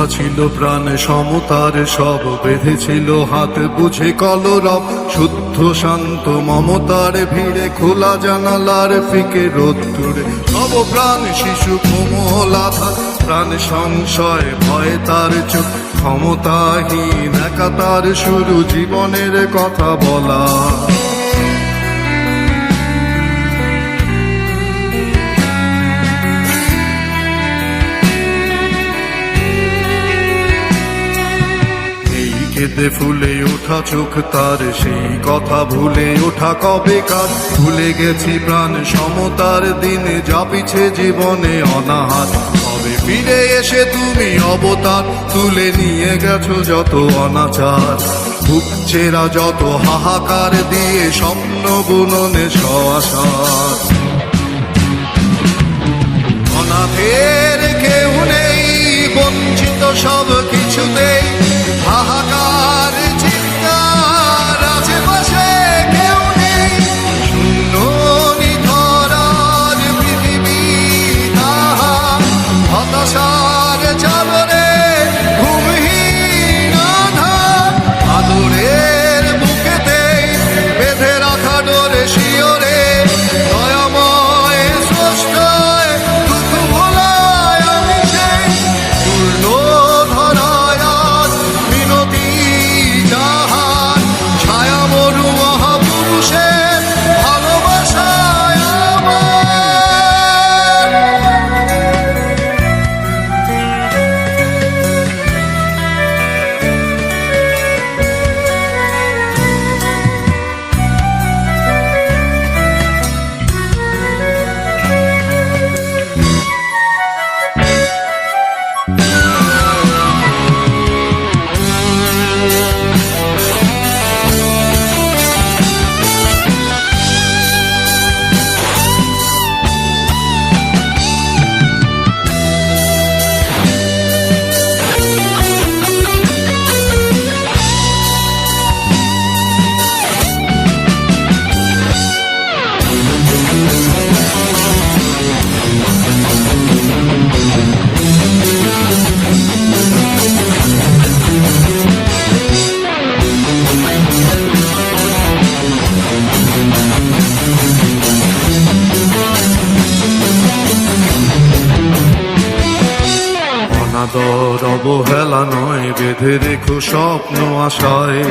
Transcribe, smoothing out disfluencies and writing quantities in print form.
যোদ্ধা ছিল প্রাণ সমতার সব, বেঁধেছিল হাত বুঝে কলরব, শুদ্ধ শান্ত মমতার ভিড়ে খোলা জানালার ফিকে রোদ্দুরে সব প্রাণ শিশু কোমল আধার, প্রাণ সংশয় ভয় তার চোখ, ক্ষমতাহীন একা তার শুরু জীবনের কথা বলা। কেঁদে ফুলে ওঠা চোখ তার, সেই কথা ভুলে ওঠা কবে কার, ভুলে গেছি প্রাণ সমতার দিনে যা পিছে জীবনে অনাহার। তবে ফিরে এসে তুমি অবতার, তুলে নিয়ে গেছো যত অনাচার, বুক ছেঁড়া যত হাহাকার দিয়ে স্বপ্ন বুননে সআসার। অনাথের কেউ নেই, বঞ্চিত সব কিছুতেই হাহাকার চিৎকার, আশেপাশে কেউ নেই, শূন্য নিধরার পৃথিবী তাহা, হতাশার চাদরে ঘুমহীন আঁধার, আদরের বুকেতেই বেঁধে রাখা ডোরে শিওরে, দয়াময় স্রষ্টায় দুঃখ ভোলায় আমি সেই পূর্ণ ধরায় আজ মিনতি যাহার, ছায়া মরু মহাপুরুষের ভালোবাসায় আমার। অনাদর অবহেলা নয়, বেঁধে রেখো স্বপ্ন আশায়,